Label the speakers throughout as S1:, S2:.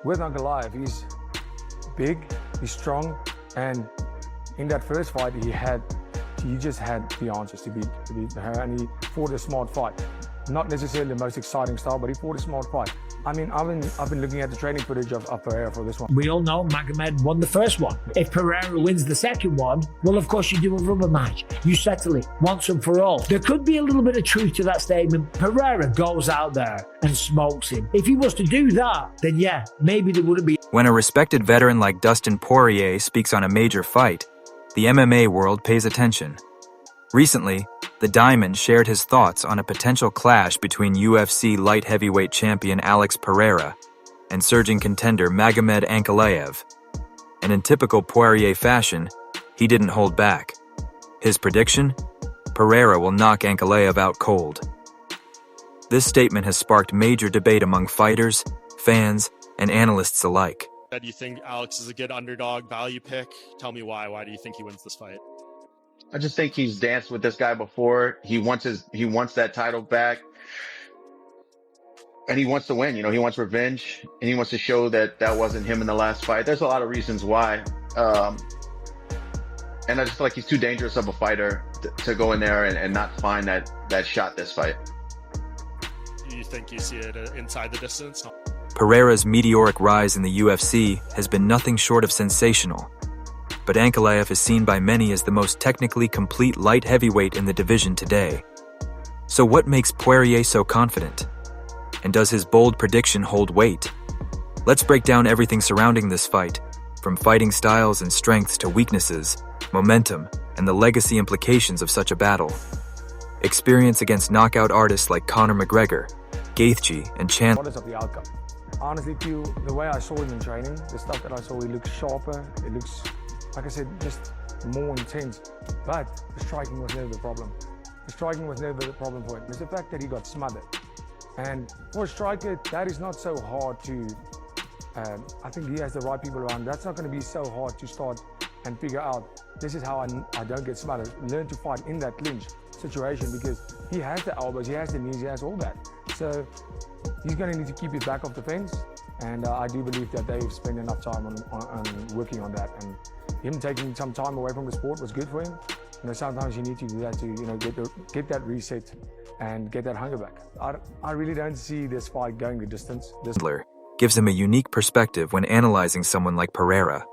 S1: with Ankalaev, he's big, he's strong, and in that first fight, he just had the answers to beat her, and he fought a smart fight. Not necessarily the most exciting style, but he fought a smart fight. I mean, I've been looking at the training footage of Pereira for this one.
S2: We all know Magomed won the first one. If Pereira wins the second one, well, of course you do a rubber match. You settle it once and for all. There could be a little bit of truth to that statement. Pereira goes out there and smokes him. If he was to do that, then yeah, maybe there wouldn't be.
S3: When a respected veteran like Dustin Poirier speaks on a major fight, the MMA world pays attention. Recently, the Diamond shared his thoughts on a potential clash between UFC light heavyweight champion Alex Pereira and surging contender Magomed Ankalaev. And in typical Poirier fashion, he didn't hold back. His prediction? Pereira will knock Ankalaev out cold. This statement has sparked major debate among fighters, fans, and analysts alike.
S4: Do you think Alex is a good underdog value pick? Tell me why. Why do you think he wins this fight?
S5: I just think he's danced with this guy before. He wants that title back, and he wants to win. You know, he wants revenge, and he wants to show that wasn't him in the last fight. There's a lot of reasons why, and I just feel like he's too dangerous of a fighter to go in there and not find that shot this fight.
S4: Do you think you see it inside the distance?
S3: Pereira's meteoric rise in the UFC has been nothing short of sensational. But Ankalaev is seen by many as the most technically complete light heavyweight in the division today. So what makes Poirier so confident? And does his bold prediction hold weight? Let's break down everything surrounding this fight, from fighting styles and strengths to weaknesses, momentum, and the legacy implications of such a battle. Experience against knockout artists like Conor McGregor, Gaethje, and Chandler.
S1: What is of the outcome? Honestly, the way I saw him in training, the stuff that I saw, he looks sharper, it looks, like I said, just more intense. But the striking was never the problem. The striking was never the problem for him. It's the fact that he got smothered. And for a striker, that is not so hard to, I think he has the right people around. That's not going to be so hard to start and figure out, this is how I don't get smothered. Learn to fight in that clinch situation, because he has the elbows, he has the knees, he has all that. So he's going to need to keep his back off the fence. And I do believe that they've spent enough time on working on that. And him taking some time away from the sport was good for him. You know, sometimes you need to do that to, you know, get that reset and get that hunger back. I really don't see this fight going the distance.
S3: Gives him a unique perspective when analyzing someone like Pereira.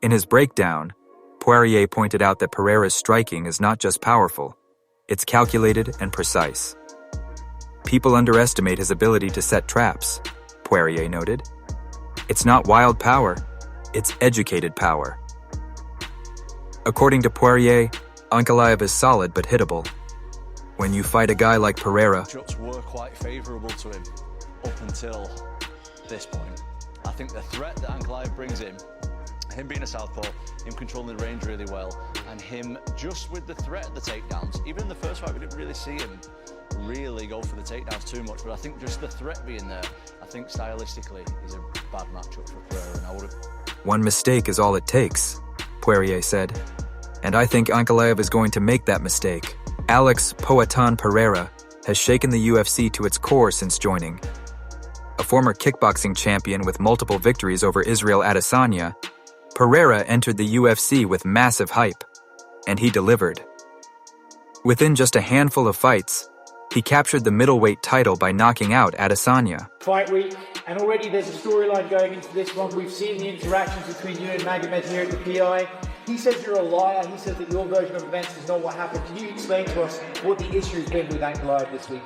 S3: In his breakdown, Poirier pointed out that Pereira's striking is not just powerful, it's calculated and precise. People underestimate his ability to set traps, Poirier noted. It's not wild power, it's educated power. According to Poirier, Ankalaev is solid but hittable. When you fight a guy like Pereira,
S6: matchups were quite favourable to him up until this point. I think the threat that Ankalaev brings in, him being a southpaw, him controlling the range really well, and him just with the threat of the takedowns. Even in the first fight, we didn't really see him really go for the takedowns too much, but I think just the threat being there, I think stylistically is a bad matchup for Pereira, and I would have...
S3: One mistake is all it takes, Poirier said. And I think Ankalaev is going to make that mistake. Alex Pereira has shaken the UFC to its core since joining. A former kickboxing champion with multiple victories over Israel Adesanya, Pereira entered the UFC with massive hype, and he delivered. Within just a handful of fights, he captured the middleweight title by knocking out Adesanya.
S7: Fight week, and already there's a storyline going into this one. We've seen the interactions between you and Magomed here at the PI. He says you're a liar. He says that your version of events is not what happened. Can you explain to us what the issue has been with Ankalaev this week?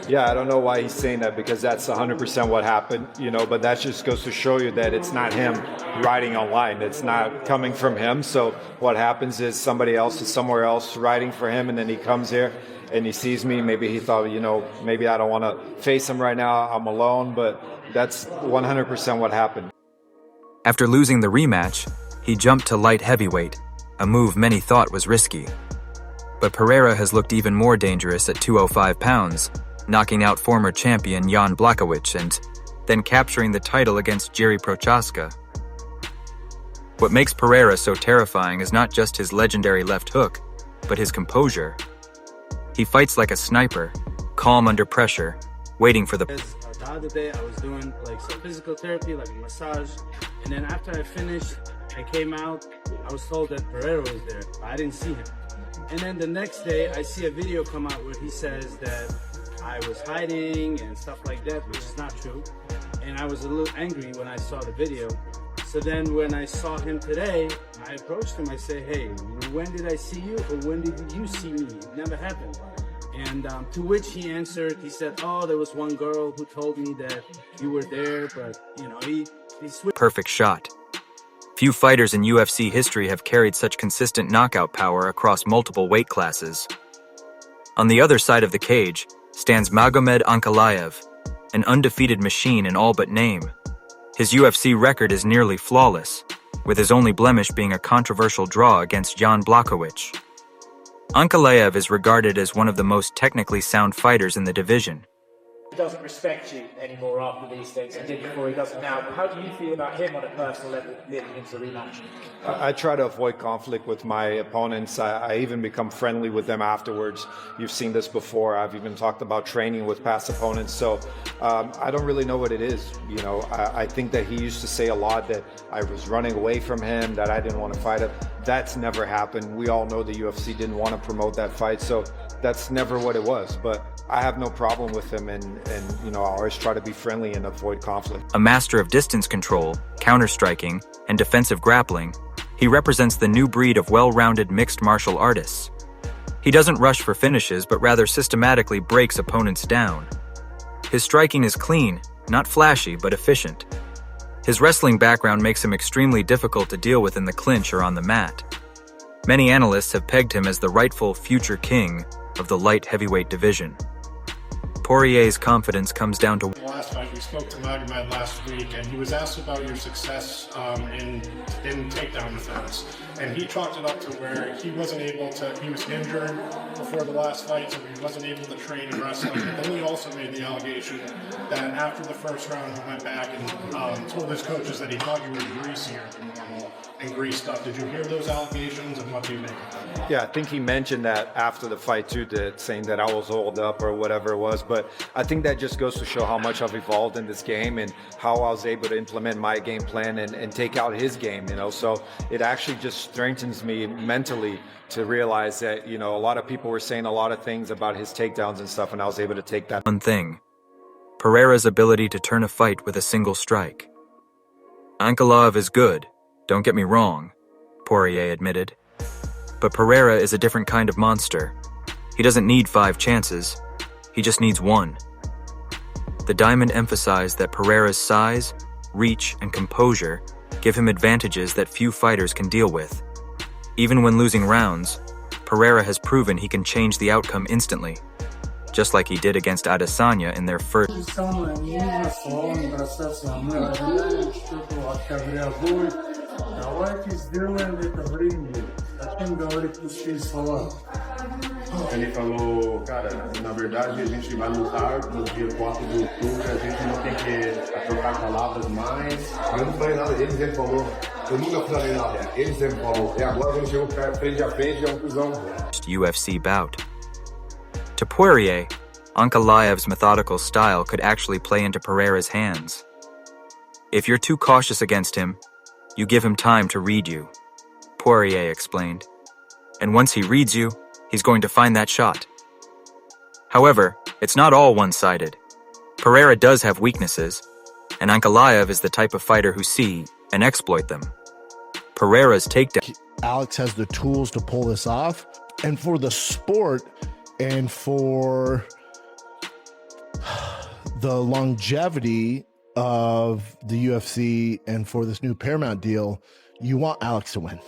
S8: Yeah, I don't know why he's saying that, because that's 100% what happened, you know, but that just goes to show you that it's not him writing online. It's not coming from him. So what happens is somebody else is somewhere else writing for him, and then he comes here and he sees me. Maybe he thought, you know, maybe I don't want to face him right now. I'm alone, but that's 100% what happened.
S3: After losing the rematch, he jumped to light heavyweight, a move many thought was risky. But Pereira has looked even more dangerous at 205 pounds, knocking out former champion Jan Blachowicz and then capturing the title against Jerry Prochaska. What makes Pereira so terrifying is not just his legendary left hook, but his composure. He fights like a sniper, calm under pressure, waiting for the...
S9: other day I was doing like some physical therapy, like a massage, and then after I finished, I came out, I was told that Pereira was there, but I didn't see him. And then the next day, I see a video come out where he says that I was hiding and stuff like that, which is not true. And I was a little angry when I saw the video. So then when I saw him today, I approached him, I said, hey, when did I see you or when did you see me? It never happened. And to which he answered, he said, oh, there was one girl who told me that you were there, but you know, he switched.
S3: Perfect shot. Few fighters in UFC history have carried such consistent knockout power across multiple weight classes. On the other side of the cage stands Magomed Ankalaev, an undefeated machine in all but name. His UFC record is nearly flawless, with his only blemish being a controversial draw against Jan Blachowicz. Ankalaev is regarded as one of the most technically sound fighters in the division.
S7: He doesn't respect you anymore after these things, and did before he doesn't now. How do you feel about him on a personal level leading into the rematch?
S8: I try to avoid conflict with my opponents. I even become friendly with them afterwards. You've seen this before. I've even talked about training with past opponents. So I don't really know what it is. You know, I think that he used to say a lot that I was running away from him, that I didn't want to fight him. That's never happened. We all know the UFC didn't want to promote that fight. So that's never what it was. But I have no problem with him, and you know, I always try to be friendly and avoid conflict.
S3: A master of distance control, counter-striking, and defensive grappling, he represents the new breed of well-rounded mixed martial artists. He doesn't rush for finishes, but rather systematically breaks opponents down. His striking is clean, not flashy, but efficient. His wrestling background makes him extremely difficult to deal with in the clinch or on the mat. Many analysts have pegged him as the rightful future king of the light heavyweight division. Porier's confidence comes down to...
S10: Last fight, we spoke to Magomed last week, and he was asked about your success in takedown defense. And he chalked it up to where he wasn't able to, he was injured before the last fight, so he wasn't able to train in wrestling. And then he also made the allegation that after the first round, he went back and told his coaches that he thought you were greasier than normal and greased up. Did you hear those allegations, and what do you make of them?
S8: Yeah, I think he mentioned that after the fight too, saying that I was holed up or whatever it was. But I think that just goes to show how much I've evolved in this game and how I was able to implement my game plan and take out his game, you know. So it actually just strengthens me mentally to realize that, you know, a lot of people were saying a lot of things about his takedowns and stuff, and I was able to take that.
S3: One thing, Pereira's ability to turn a fight with a single strike. Ankalaev is good, don't get me wrong, Porier admitted. But Pereira is a different kind of monster. He doesn't need 5 chances, he just needs 1. The Diamond emphasized that Pereira's size, reach, and composure give him advantages that few fighters can deal with. Even when losing rounds, Pereira has proven he can change the outcome instantly, just like he did against Adesanya in their first.
S11: Ele falou, cara, na verdade a gente vai lutar no dia 4 de outubro, a gente não tem que trocar palavras mais. Eu não falei nada, ele sempre falou, eu nunca falei nada, ele sempre falou, e agora a gente chegou frente a frente, é cuzão.
S3: UFC bout. To Poirier, Ankalaev's methodical style could actually play into Pereira's hands. If you're too cautious against him, you give him time to read you, Porier explained. And once he reads you, he's going to find that shot. However, it's not all one-sided. Pereira does have weaknesses, and Ankalaev is the type of fighter who see and exploit them. Pereira's takedown.
S12: Alex has the tools to pull this off, and for the sport and for the longevity of the UFC and for this new Paramount deal, you want Alex to win.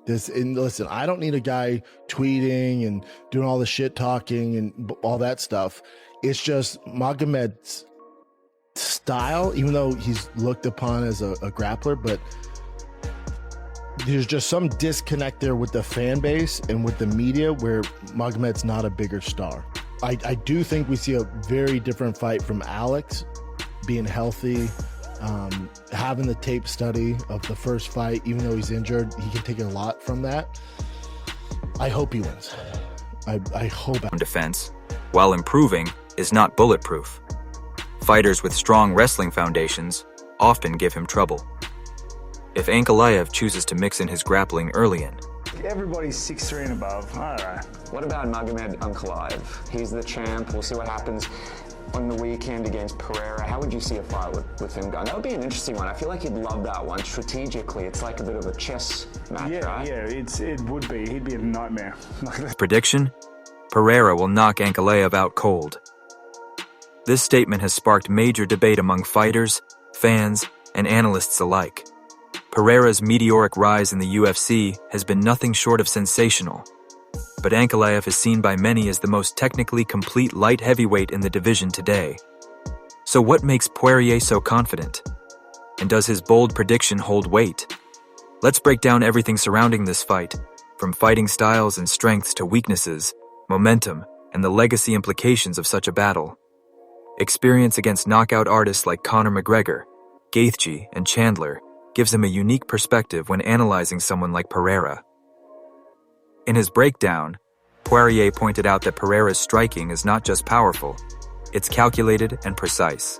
S12: And listen, I don't need a guy tweeting and doing all the shit talking and all that stuff. It's just Magomed's style, even though he's looked upon as a grappler, but there's just some disconnect there with the fan base and with the media where Magomed's not a bigger star. I do think we see a very different fight from Alex, being healthy, having the tape study of the first fight. Even though he's injured, he can take a lot from that. I hope he wins. I hope.
S3: Defense, while improving, is not bulletproof. Fighters with strong wrestling foundations often give him trouble. If Ankalaev chooses to mix in his grappling early in,
S13: everybody's 6'3" and above. I don't know.
S14: What about Magomed Ankalaev? He's the champ. We'll see what happens on the weekend against Porier. How would you see a fight with him going? That would be an interesting one. I feel like he'd love that one. Strategically, it's like a bit of a chess match, right?
S13: Yeah, it would be. He'd be a nightmare.
S3: prediction? Pereira will knock Ankalaev out cold. This statement has sparked major debate among fighters, fans, and analysts alike. Pereira's meteoric rise in the UFC has been nothing short of sensational, but Ankalaev is seen by many as the most technically complete light heavyweight in the division today. So what makes Poirier so confident? And does his bold prediction hold weight? Let's break down everything surrounding this fight, from fighting styles and strengths to weaknesses, momentum, and the legacy implications of such a battle. Experience against knockout artists like Conor McGregor, Gaethje, and Chandler gives him a unique perspective when analyzing someone like Pereira. In his breakdown, Poirier pointed out that Pereira's striking is not just powerful, it's calculated and precise.